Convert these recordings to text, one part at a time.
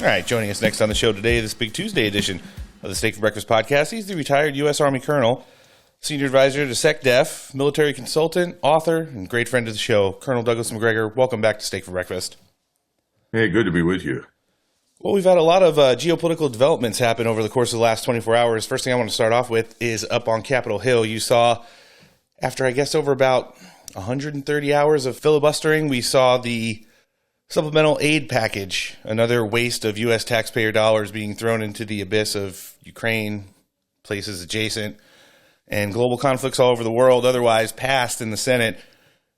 All right, joining us next on the show today, this Big Tuesday edition of the Steak for Breakfast podcast, he's the retired U.S. Army Colonel, Senior Advisor to SecDef, military consultant, author, and great friend of the show, Colonel Douglas Macgregor. Welcome back to Steak for Breakfast. Hey, good to be with you. Well, we've had a lot of geopolitical developments happen over the course of the last 24 hours. First thing I want to start off with is up on Capitol Hill. You saw, after I guess over about 130 hours of filibustering, we saw the supplemental aid package, another waste of U.S. taxpayer dollars being thrown into the abyss of Ukraine, places adjacent, and global conflicts all over the world, otherwise passed in the Senate,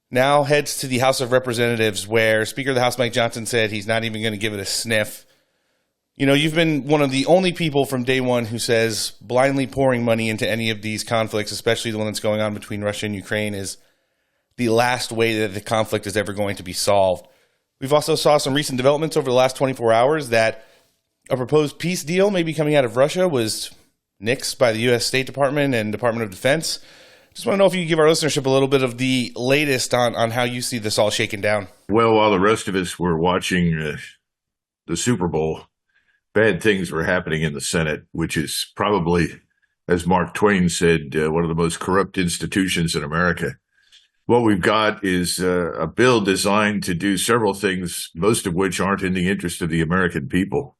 now heads to the House of Representatives, where Speaker of the House Mike Johnson said he's not even going to give it a sniff. You know, you've been one of the only people from day one who says blindly pouring money into any of these conflicts, especially the one that's going on between Russia and Ukraine, is the last way that the conflict is ever going to be solved. We've also saw some recent developments over the last 24 hours that a proposed peace deal maybe coming out of Russia was nixed by the U.S. State Department and Department of Defense. Just want to know if you could give our listenership a little bit of the latest on how you see this all shaken down. Well, while the rest of us were watching the Super Bowl, bad things were happening in the Senate, which is probably, as Mark Twain said, one of the most corrupt institutions in America. What we've got is a bill designed to do several things, most of which aren't in the interest of the American people.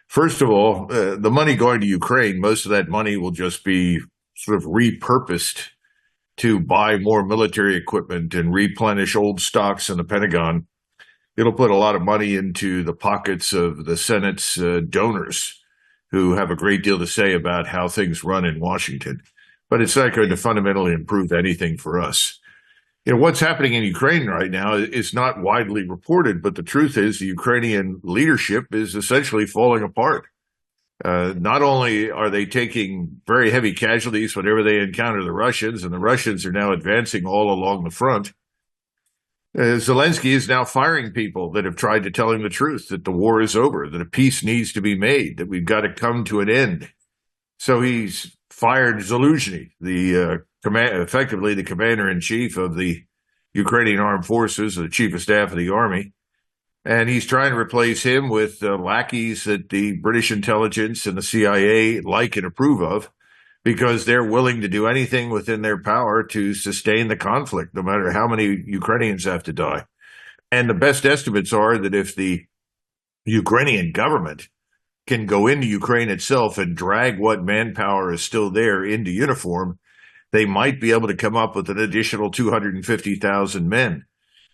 First of all, the money going to Ukraine, most of that money will just be sort of repurposed to buy more military equipment and replenish old stocks in the Pentagon. It'll put a lot of money into the pockets of the Senate's donors, who have a great deal to say about how things run in Washington. But it's not going to fundamentally improve anything for us. You know, what's happening in Ukraine right now is not widely reported, but the truth is the Ukrainian leadership is essentially falling apart. Not only are they taking very heavy casualties whenever they encounter the Russians, and the Russians are now advancing all along the front, Zelensky is now firing people that have tried to tell him the truth, that the war is over, that a peace needs to be made, that we've got to come to an end. So he's fired Zaluzhny, effectively the commander-in-chief of the Ukrainian armed forces, the chief of staff of the army. And he's trying to replace him with lackeys that the British intelligence and the CIA like and approve of, because they're willing to do anything within their power to sustain the conflict, no matter how many Ukrainians have to die. And the best estimates are that if the Ukrainian government can go into Ukraine itself and drag what manpower is still there into uniform, they might be able to come up with an additional 250,000 men.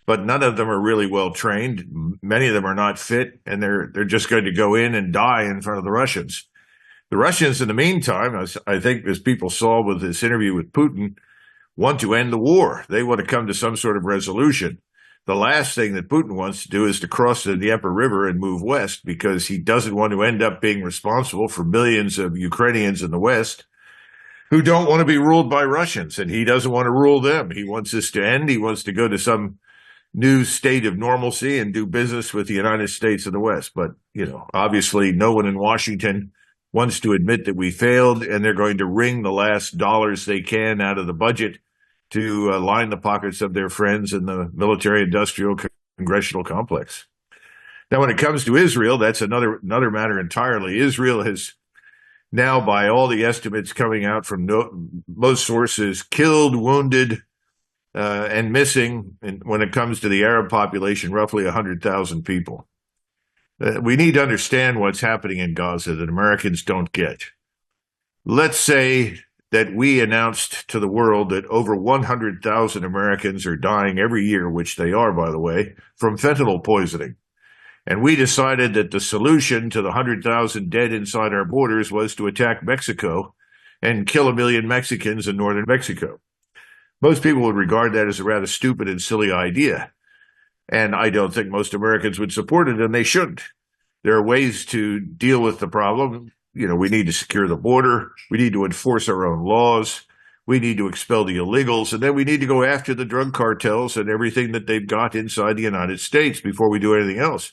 But none of them are really well trained. Many of them are not fit, and they're just going to go in and die in front of the Russians. The Russians, in the meantime, as I think as people saw with this interview with Putin, want to end the war. They want to come to some sort of resolution. The last thing that Putin wants to do is to cross the Dnieper River and move west, because he doesn't want to end up being responsible for millions of Ukrainians in the West who don't want to be ruled by Russians, and he doesn't want to rule them. He wants this to end. He wants to go to some new state of normalcy and do business with the United States and the West. But, you know, obviously no one in Washington wants to admit that we failed, and they're going to wring the last dollars they can out of the budget to line the pockets of their friends in the military-industrial congressional complex. Now, when it comes to Israel, that's another matter entirely. Israel has now, by all the estimates coming out from most sources, killed, wounded, and missing, and when it comes to the Arab population, roughly 100,000 people. We need to understand what's happening in Gaza that Americans don't get. Let's say that we announced to the world that over 100,000 Americans are dying every year, which they are, by the way, from fentanyl poisoning. And we decided that the solution to the 100,000 dead inside our borders was to attack Mexico and kill 1 million Mexicans in northern Mexico. Most people would regard that as a rather stupid and silly idea. And I don't think most Americans would support it, and they shouldn't. There are ways to deal with the problem. You know, we need to secure the border. We need to enforce our own laws. We need to expel the illegals. And then we need to go after the drug cartels and everything that they've got inside the United States before we do anything else.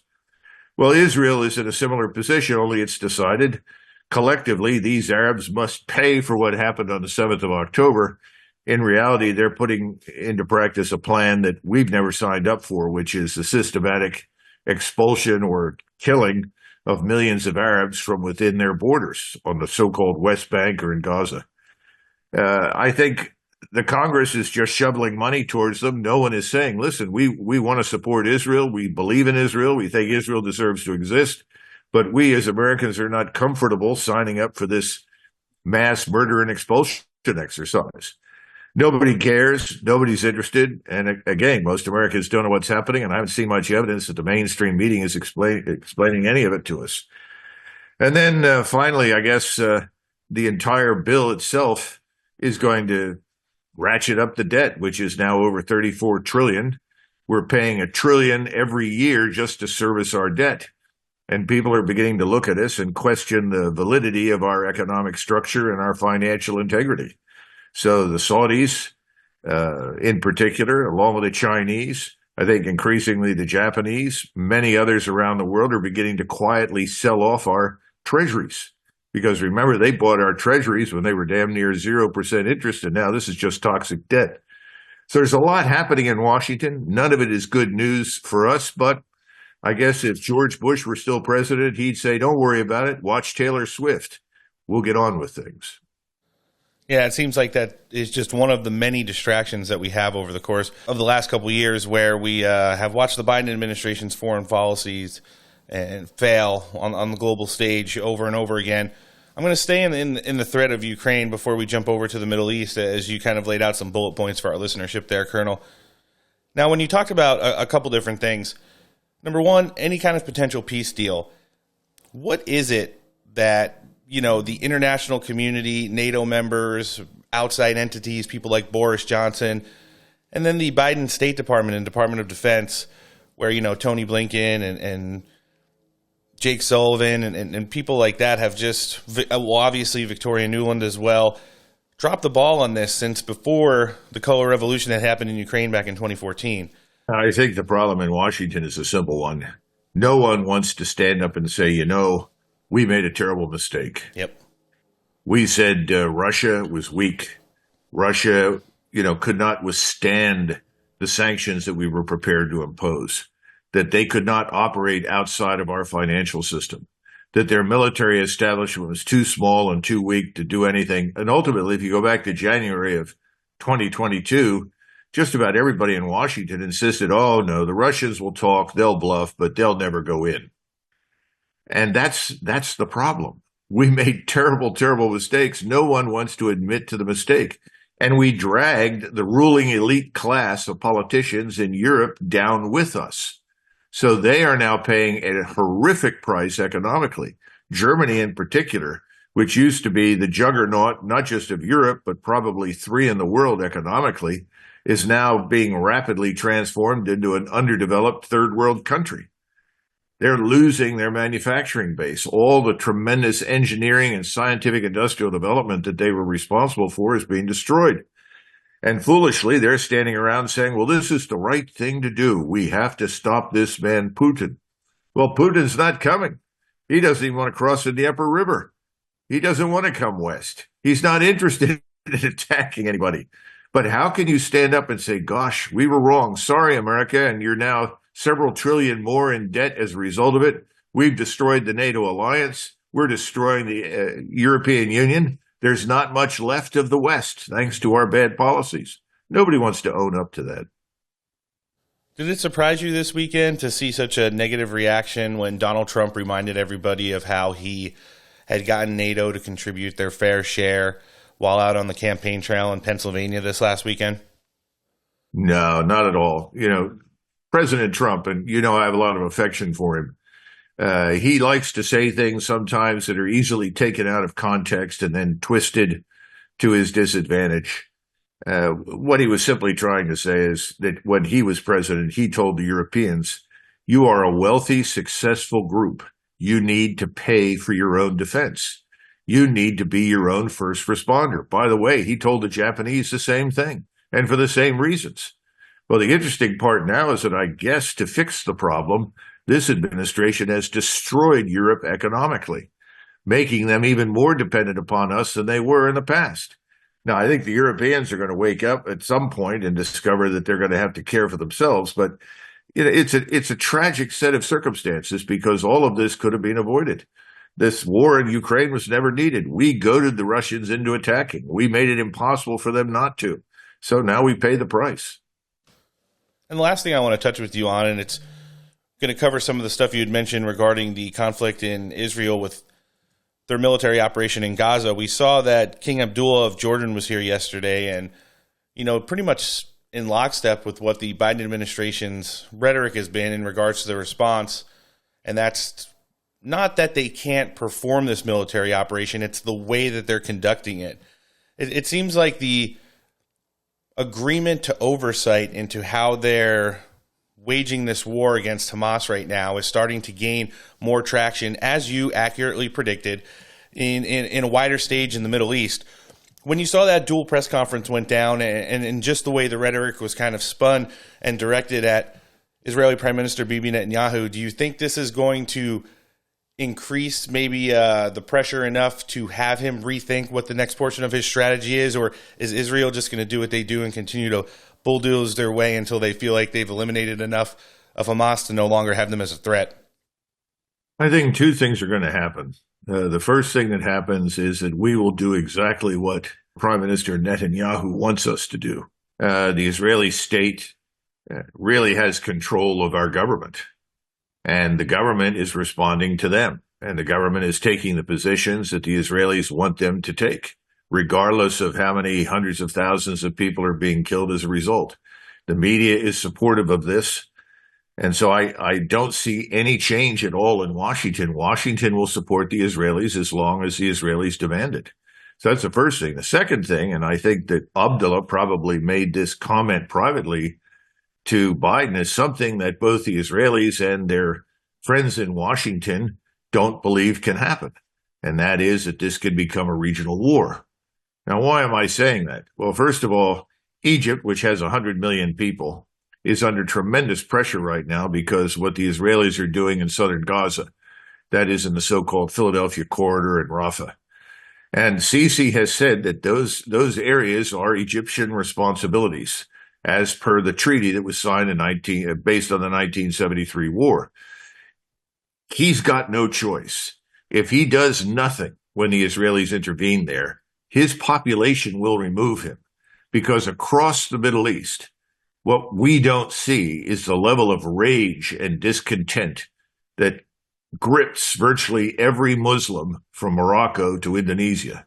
Well, Israel is in a similar position, only it's decided collectively these Arabs must pay for what happened on the 7th of October. In reality, they're putting into practice a plan that we've never signed up for, which is the systematic expulsion or killing of millions of Arabs from within their borders on the so-called West Bank or in Gaza. I think the Congress is just shoveling money towards them. No one is saying, listen, we want to support Israel. We believe in Israel. We think Israel deserves to exist. But we as Americans are not comfortable signing up for this mass murder and expulsion exercise. Nobody cares. Nobody's interested. And again, most Americans don't know what's happening. And I haven't seen much evidence that the mainstream media is explaining any of it to us. And then finally, I guess the entire bill itself is going to ratchet up the debt, which is now over 34 trillion. We're paying $1 trillion every year just to service our debt. And people are beginning to look at us and question the validity of our economic structure and our financial integrity. So the Saudis, in particular, along with the Chinese, I think increasingly the Japanese, many others around the world are beginning to quietly sell off our treasuries. Because remember, they bought our treasuries when they were damn near 0% interest, and now this is just toxic debt. So there's a lot happening in Washington. None of it is good news for us, but I guess if George Bush were still president, he'd say, don't worry about it. Watch Taylor Swift. We'll get on with things. Yeah, it seems like that is just one of the many distractions that we have over the course of the last couple of years where we have watched the Biden administration's foreign policies and fail on the global stage over and over again. I'm going to stay in the thread of Ukraine before we jump over to the Middle East, as you kind of laid out some bullet points for our listenership there, Colonel. Now, when you talked about a couple different things, number one, any kind of potential peace deal, what is it that the international community, NATO members, outside entities, people like Boris Johnson, and then the Biden State Department and Department of Defense, where, Tony Blinken and Jake Sullivan and people like that have just, obviously Victoria Nuland as well, dropped the ball on this since before the color revolution that happened in Ukraine back in 2014. I think the problem in Washington is a simple one. No one wants to stand up and say, we made a terrible mistake. Yep. We said Russia was weak. Russia, could not withstand the sanctions that we were prepared to impose, that they could not operate outside of our financial system, that their military establishment was too small and too weak to do anything. And ultimately, if you go back to January of 2022, just about everybody in Washington insisted, oh, no, the Russians will talk, they'll bluff, but they'll never go in. And that's the problem. We made terrible, terrible mistakes. No one wants to admit to the mistake. And we dragged the ruling elite class of politicians in Europe down with us. So they are now paying a horrific price economically. Germany in particular, which used to be the juggernaut, not just of Europe, but probably 3 in the world economically, is now being rapidly transformed into an underdeveloped third world country. They're losing their manufacturing base. All the tremendous engineering and scientific industrial development that they were responsible for is being destroyed. And foolishly, they're standing around saying, well, this is the right thing to do. We have to stop this man, Putin. Well, Putin's not coming. He doesn't even want to cross the Dnieper River. He doesn't want to come west. He's not interested in attacking anybody. But how can you stand up and say, gosh, we were wrong. Sorry, America, and you're now several trillion more in debt as a result of it. We've destroyed the NATO alliance. We're destroying the European Union. There's not much left of the West, thanks to our bad policies. Nobody wants to own up to that. Did it surprise you this weekend to see such a negative reaction when Donald Trump reminded everybody of how he had gotten NATO to contribute their fair share while out on the campaign trail in Pennsylvania this last weekend? No, not at all. President Trump, and I have a lot of affection for him. He likes to say things sometimes that are easily taken out of context and then twisted to his disadvantage. What he was simply trying to say is that when he was president, he told the Europeans, you are a wealthy, successful group. You need to pay for your own defense. You need to be your own first responder. By the way, he told the Japanese the same thing, and for the same reasons. Well, the interesting part now is that I guess to fix the problem, this administration has destroyed Europe economically, making them even more dependent upon us than they were in the past. Now, I think the Europeans are going to wake up at some point and discover that they're going to have to care for themselves. But, it's a tragic set of circumstances because all of this could have been avoided. This war in Ukraine was never needed. We goaded the Russians into attacking. We made it impossible for them not to. So now we pay the price. And the last thing I want to touch with you on, and it's going to cover some of the stuff you had mentioned regarding the conflict in Israel with their military operation in Gaza. We saw that King Abdullah of Jordan was here yesterday, and pretty much in lockstep with what the Biden administration's rhetoric has been in regards to the response. And that's not that they can't perform this military operation, it's the way that they're conducting it. It seems like the agreement to oversight into how they're waging this war against Hamas right now is starting to gain more traction, as you accurately predicted, in a wider stage in the Middle East. When you saw that dual press conference went down and just the way the rhetoric was kind of spun and directed at Israeli Prime Minister Bibi Netanyahu, do you think this is going to increase maybe the pressure enough to have him rethink what the next portion of his strategy is? Or is Israel just going to do what they do and continue to bulldoze their way until they feel like they've eliminated enough of Hamas to no longer have them as a threat? I think two things are going to happen. The first thing that happens is that we will do exactly what Prime Minister Netanyahu wants us to do. The Israeli state really has control of our government, and the government is responding to them, and the government is taking the positions that the Israelis want them to take, regardless of how many hundreds of thousands of people are being killed as a result. The media is supportive of this. And so I don't see any change at all in Washington. Washington will support the Israelis as long as the Israelis demand it. So that's the first thing. The second thing, and I think that Abdullah probably made this comment privately to Biden, is something that both the Israelis and their friends in Washington don't believe can happen. And that is that this could become a regional war. Now, why am I saying that? Well, first of all, Egypt, which has 100 million people, is under tremendous pressure right now because what the Israelis are doing in southern Gaza, that is in the so-called Philadelphia corridor and Rafah. And Sisi has said that those areas are Egyptian responsibilities, as per the treaty that was signed based on the 1973 war. He's got no choice. If he does nothing when the Israelis intervene there, his population will remove him, because across the Middle East, what we don't see is the level of rage and discontent that grips virtually every Muslim from Morocco to Indonesia.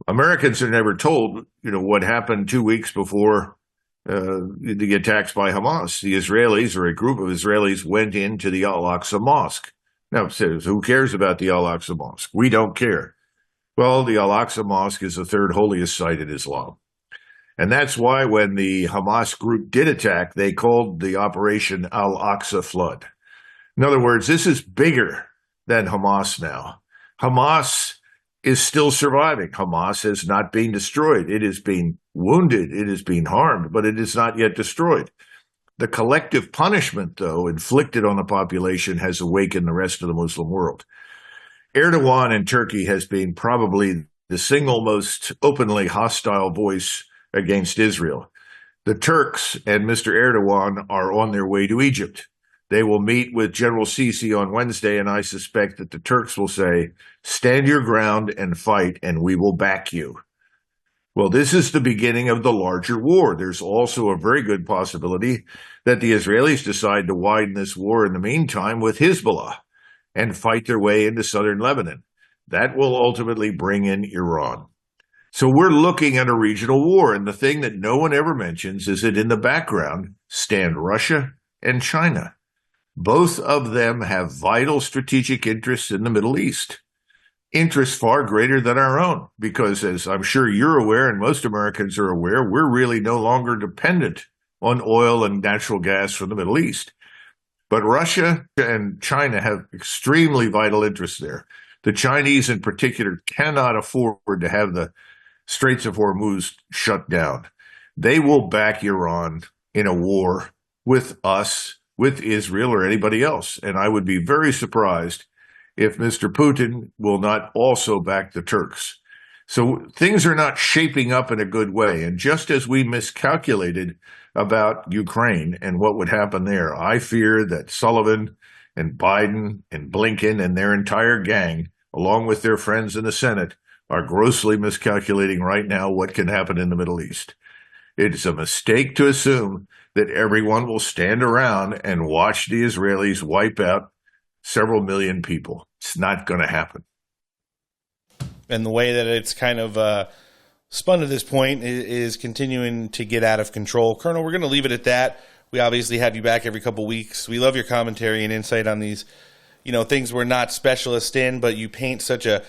Americans are never told, what happened 2 weeks before the attacks by Hamas. The Israelis, or a group of Israelis, went into the Al-Aqsa Mosque. Now, who cares about the Al-Aqsa Mosque? We don't care. Well, the Al-Aqsa Mosque is the third holiest site in Islam. And that's why when the Hamas group did attack, they called the operation Al-Aqsa Flood. In other words, this is bigger than Hamas now. Hamas is still surviving. Hamas has not been destroyed. It is being wounded. It is being harmed, but it is not yet destroyed. The collective punishment, though, inflicted on the population has awakened the rest of the Muslim world. Erdogan in Turkey has been probably the single most openly hostile voice against Israel. The Turks and Mr. Erdogan are on their way to Egypt. They will meet with General Sisi on Wednesday, and I suspect that the Turks will say, stand your ground and fight, and we will back you. Well, this is the beginning of the larger war. There's also a very good possibility that the Israelis decide to widen this war in the meantime with Hezbollah and fight their way into southern Lebanon. That will ultimately bring in Iran. So we're looking at a regional war, and the thing that no one ever mentions is that in the background stand Russia and China. Both of them have vital strategic interests in the Middle East, interests far greater than our own, because as I'm sure you're aware and most Americans are aware, we're really no longer dependent on oil and natural gas from the Middle East. But Russia and China have extremely vital interests there. The Chinese in particular cannot afford to have the Straits of Hormuz shut down. They will back Iran in a war with us, with Israel, or anybody else. And I would be very surprised if Mr. Putin will not also back the Turks. So things are not shaping up in a good way. And just as we miscalculated about Ukraine and what would happen there. I fear that Sullivan and Biden and Blinken and their entire gang, along with their friends in the Senate, are grossly miscalculating right now what can happen in the Middle East. It's a mistake to assume that everyone will stand around and watch the Israelis wipe out several million people. It's not going to happen. And the way that it's kind of spun to this point is continuing to get out of control. Colonel, we're going to leave it at that. We obviously have you back every couple weeks. We love your commentary and insight on these, things we're not specialists in, but you paint such a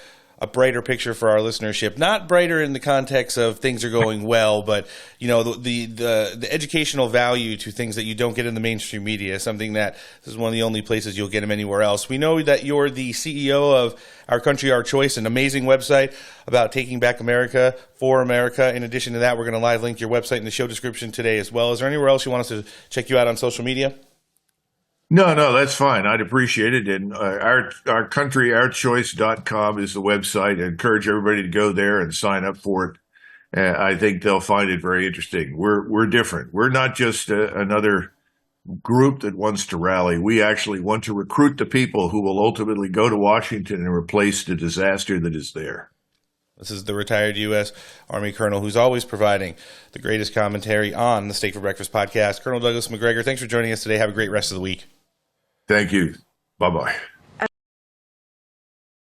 brighter picture for our listenership. Not brighter in the context of things are going well, but the educational value to things that you don't get in the mainstream media, something that this is one of the only places you'll get them anywhere else. We know that you're the CEO of Our Country, Our Choice, an amazing website about taking back America for America. In addition to that, we're going to live link your website in the show description today as well. Is there anywhere else you want us to check you out on social media? No, that's fine. I'd appreciate it. And our country, ourchoice.com is the website. I encourage everybody to go there and sign up for it. I think they'll find it very interesting. We're different. We're not just another group that wants to rally. We actually want to recruit the people who will ultimately go to Washington and replace the disaster that is there. This is the retired U.S. Army colonel who's always providing the greatest commentary on the Steak for Breakfast podcast. Colonel Douglas Macgregor, thanks for joining us today. Have a great rest of the week. Thank you. Bye-bye.